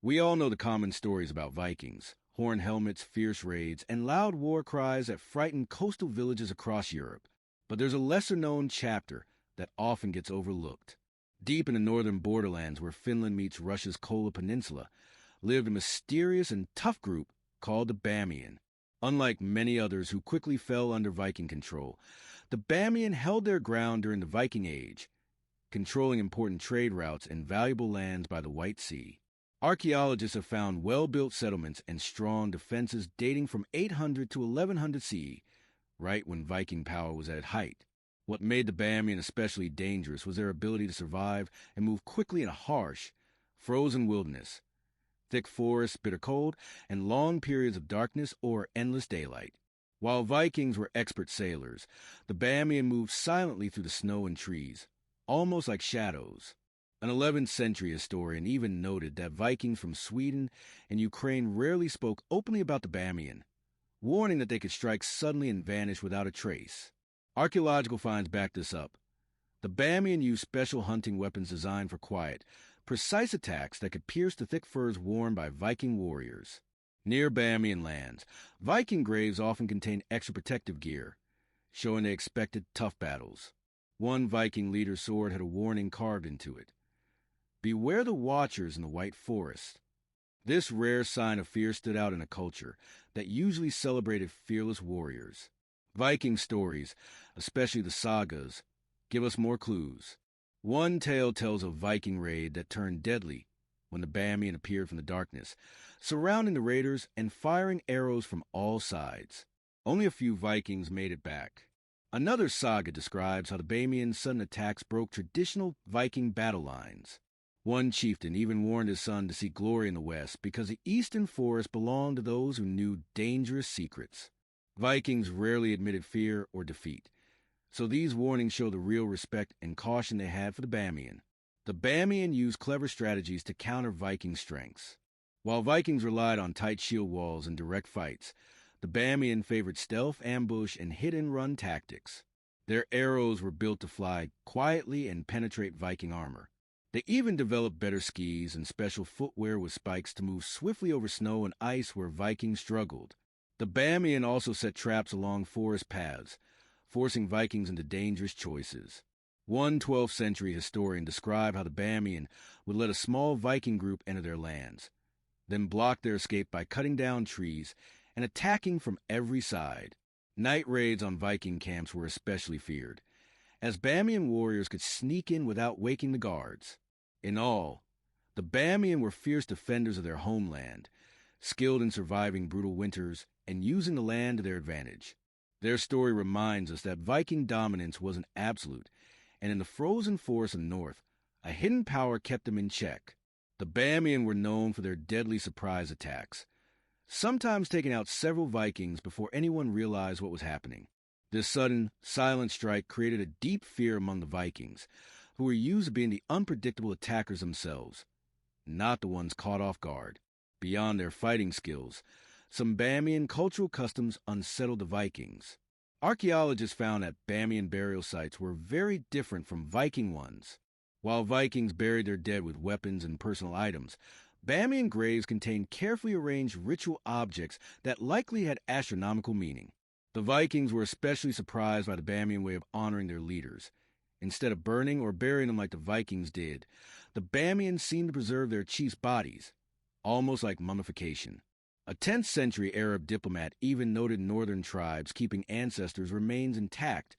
We all know the common stories about Vikings: horned helmets, fierce raids, and loud war cries that frightened coastal villages across Europe. But there's a lesser-known chapter that often gets overlooked. Deep in the northern borderlands where Finland meets Russia's Kola Peninsula lived a mysterious and tough group called the Bamian. Unlike many others who quickly fell under Viking control, the Bamian held their ground during the Viking Age, controlling important trade routes and valuable lands by the White Sea. Archaeologists have found well-built settlements and strong defenses dating from 800 to 1100 CE, right when Viking power was at its height. What made the Bamian especially dangerous was their ability to survive and move quickly in a harsh, frozen wilderness. Thick forests, bitter cold, and long periods of darkness or endless daylight. While Vikings were expert sailors, the Bamian moved silently through the snow and trees, almost like shadows. An 11th century historian even noted that Vikings from Sweden and Ukraine rarely spoke openly about the Bamian, warning that they could strike suddenly and vanish without a trace. Archaeological finds back this up. The Bamian used special hunting weapons designed for quiet, precise attacks that could pierce the thick furs worn by Viking warriors. Near Bamian lands, Viking graves often contained extra protective gear, showing they expected tough battles. One Viking leader's sword had a warning carved into it: "Beware the Watchers in the White Forest." This rare sign of fear stood out in a culture that usually celebrated fearless warriors. Viking stories, especially the sagas, give us more clues. One tale tells of a Viking raid that turned deadly when the Bamian appeared from the darkness, surrounding the raiders and firing arrows from all sides. Only a few Vikings made it back. Another saga describes how the Bamian's sudden attacks broke traditional Viking battle lines. One chieftain even warned his son to seek glory in the west because the eastern forest belonged to those who knew dangerous secrets. Vikings rarely admitted fear or defeat, so these warnings show the real respect and caution they had for the Bamian. The Bamian used clever strategies to counter Viking strengths. While Vikings relied on tight shield walls and direct fights, the Bamian favored stealth, ambush, and hit-and-run tactics. Their arrows were built to fly quietly and penetrate Viking armor. They even developed better skis and special footwear with spikes to move swiftly over snow and ice where Vikings struggled. The Bamian also set traps along forest paths, forcing Vikings into dangerous choices. One 12th century historian described how the Bamian would let a small Viking group enter their lands, then block their escape by cutting down trees and attacking from every side. Night raids on Viking camps were especially feared, as Bamian warriors could sneak in without waking the guards. In all, the Bamian were fierce defenders of their homeland, skilled in surviving brutal winters and using the land to their advantage. Their story reminds us that Viking dominance wasn't absolute, and in the frozen forests of the north, a hidden power kept them in check. The Bamian were known for their deadly surprise attacks, sometimes taking out several Vikings before anyone realized what was happening. This sudden, silent strike created a deep fear among the Vikings, who were used to being the unpredictable attackers themselves, not the ones caught off guard. Beyond their fighting skills, some Bamian cultural customs unsettled the Vikings. Archaeologists found that Bamian burial sites were very different from Viking ones. While Vikings buried their dead with weapons and personal items, Bamian graves contained carefully arranged ritual objects that likely had astronomical meaning. The Vikings were especially surprised by the Bamian way of honoring their leaders. Instead of burning or burying them like the Vikings did, the Bamians seemed to preserve their chiefs' bodies, almost like mummification. A 10th century Arab diplomat even noted northern tribes keeping ancestors' remains intact,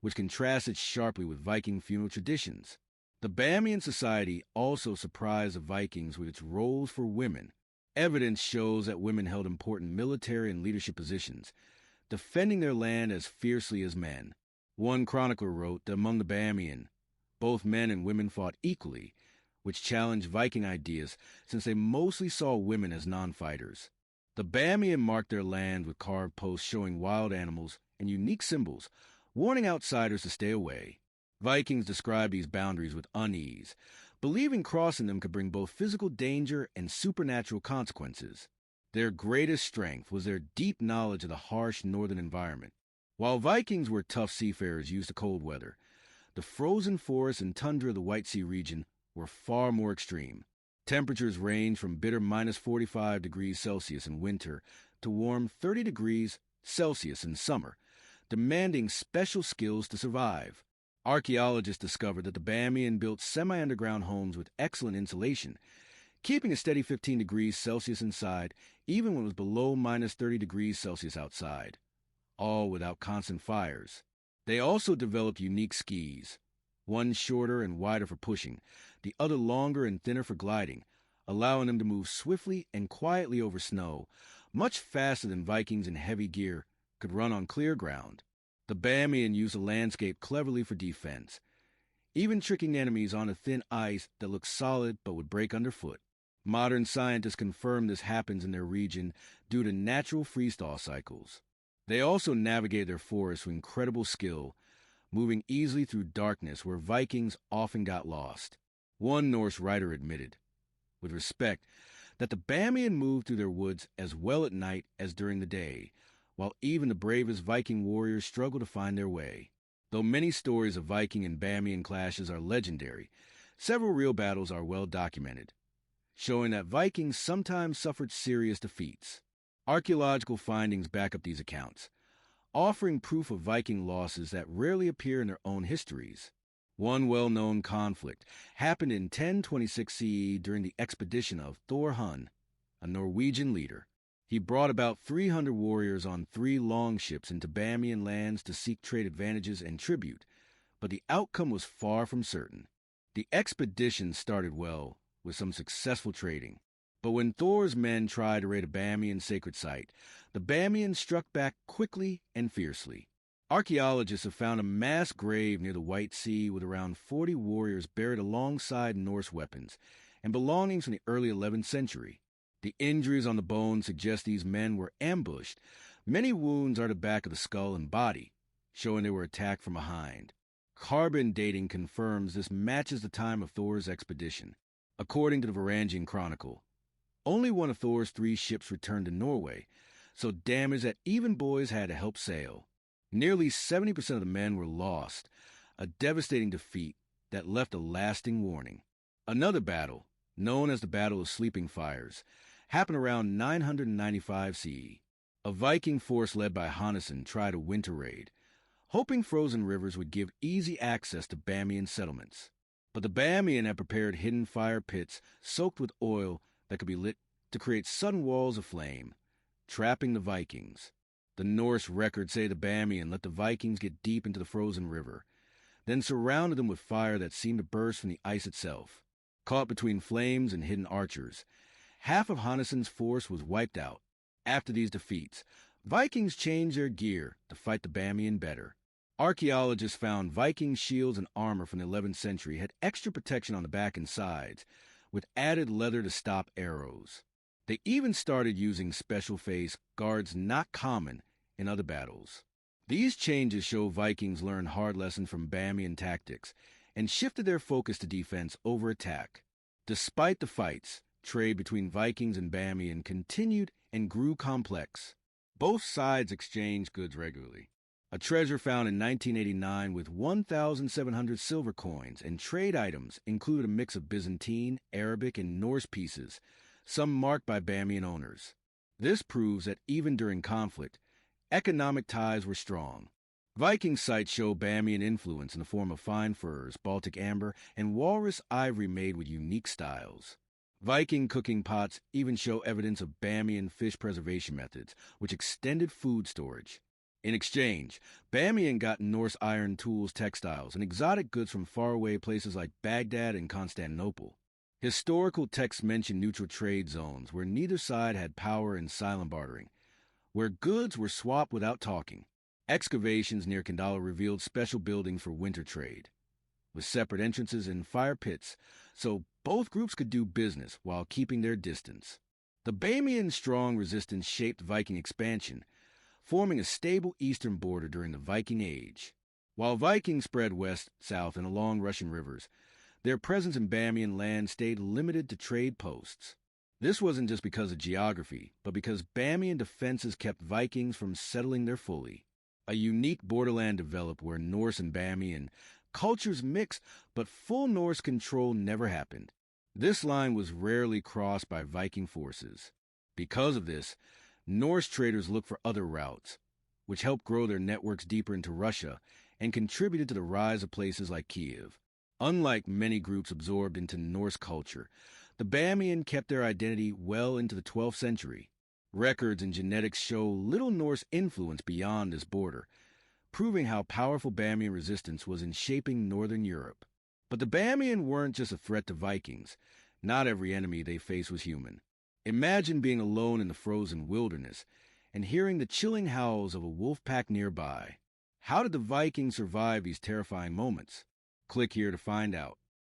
which contrasted sharply with Viking funeral traditions. The Bamian society also surprised the Vikings with its roles for women. Evidence shows that women held important military and leadership positions, defending their land as fiercely as men. One chronicler wrote that among the Bamian, both men and women fought equally, which challenged Viking ideas since they mostly saw women as non-fighters. The Bamian marked their land with carved posts showing wild animals and unique symbols, warning outsiders to stay away. Vikings described these boundaries with unease, believing crossing them could bring both physical danger and supernatural consequences. Their greatest strength was their deep knowledge of the harsh northern environment. While Vikings were tough seafarers used to cold weather, the frozen forests and tundra of the White Sea region were far more extreme. Temperatures range from bitter minus 45 degrees Celsius in winter to warm 30 degrees Celsius in summer, demanding special skills to survive. Archaeologists discovered that the Bamian built semi-underground homes with excellent insulation, keeping a steady 15 degrees Celsius inside even when it was below minus 30 degrees Celsius outside, all without constant fires. They also developed unique skis, one shorter and wider for pushing, the other longer and thinner for gliding, allowing them to move swiftly and quietly over snow, much faster than Vikings in heavy gear could run on clear ground. The Bamian used the landscape cleverly for defense, even tricking enemies on a thin ice that looked solid but would break underfoot. Modern scientists confirm this happens in their region due to natural freeze-thaw cycles. They also navigated their forests with incredible skill, moving easily through darkness where Vikings often got lost. One Norse writer admitted, with respect, that the Bamian moved through their woods as well at night as during the day, while even the bravest Viking warriors struggled to find their way. Though many stories of Viking and Bamian clashes are legendary, several real battles are well documented, showing that Vikings sometimes suffered serious defeats. Archaeological findings back up these accounts, offering proof of Viking losses that rarely appear in their own histories. One well-known conflict happened in 1026 CE during the expedition of Thor Hun, a Norwegian leader. He brought about 300 warriors on 3 longships into Bamian lands to seek trade advantages and tribute, but the outcome was far from certain. The expedition started well, with some successful trading. But when Thor's men tried to raid a Bamian sacred site, the Bamians struck back quickly and fiercely. Archaeologists have found a mass grave near the White Sea with around 40 warriors buried alongside Norse weapons and belongings from the early 11th century. The injuries on the bones suggest these men were ambushed. Many wounds are to the back of the skull and body, showing they were attacked from behind. Carbon dating confirms this matches the time of Thor's expedition. According to the Varangian Chronicle, only one of Thor's 3 ships returned to Norway, so damage that even boys had to help sail. Nearly 70% of the men were lost, a devastating defeat that left a lasting warning. Another battle, known as the Battle of Sleeping Fires, happened around 995 CE. A Viking force led by Hanason tried a winter raid, hoping frozen rivers would give easy access to Bamian settlements. But the Bamian had prepared hidden fire pits soaked with oil that could be lit to create sudden walls of flame, trapping the Vikings. The Norse records say the Bamian let the Vikings get deep into the frozen river, then surrounded them with fire that seemed to burst from the ice itself. Caught between flames and hidden archers, half of Hanason's force was wiped out. After these defeats, Vikings changed their gear to fight the Bamian better. Archaeologists found Viking shields and armor from the 11th century had extra protection on the back and sides, with added leather to stop arrows. They even started using special face guards not common in other battles. These changes show Vikings learned hard lessons from Bamian tactics and shifted their focus to defense over attack. Despite the fights, trade between Vikings and Bamian continued and grew complex. Both sides exchanged goods regularly. A treasure found in 1989 with 1,700 silver coins and trade items included a mix of Byzantine, Arabic, and Norse pieces, some marked by Bamian owners. This proves that even during conflict, economic ties were strong. Viking sites show Bamian influence in the form of fine furs, Baltic amber, and walrus ivory made with unique styles. Viking cooking pots even show evidence of Bamian fish preservation methods, which extended food storage. In exchange, Bamian got Norse iron tools, textiles, and exotic goods from faraway places like Baghdad and Constantinople. Historical texts mention neutral trade zones where neither side had power in silent bartering, where goods were swapped without talking. Excavations near Kandala revealed special buildings for winter trade, with separate entrances and fire pits, so both groups could do business while keeping their distance. The Bamian's strong resistance shaped Viking expansion, forming a stable eastern border during the Viking Age. While Vikings spread west, south, and along Russian rivers, their presence in Bamian land stayed limited to trade posts. This wasn't just because of geography, but because Bamian defenses kept Vikings from settling there fully. A unique borderland developed where Norse and Bamian cultures mixed, but full Norse control never happened. This line was rarely crossed by Viking forces. Because of this, Norse traders looked for other routes, which helped grow their networks deeper into Russia and contributed to the rise of places like Kiev. Unlike many groups absorbed into Norse culture, the Bamian kept their identity well into the 12th century. Records and genetics show little Norse influence beyond this border, proving how powerful Bamian resistance was in shaping northern Europe. But the Bamian weren't just a threat to Vikings. Not every enemy they faced was human. Imagine being alone in the frozen wilderness and hearing the chilling howls of a wolf pack nearby. How did the Vikings survive these terrifying moments? Click here to find out.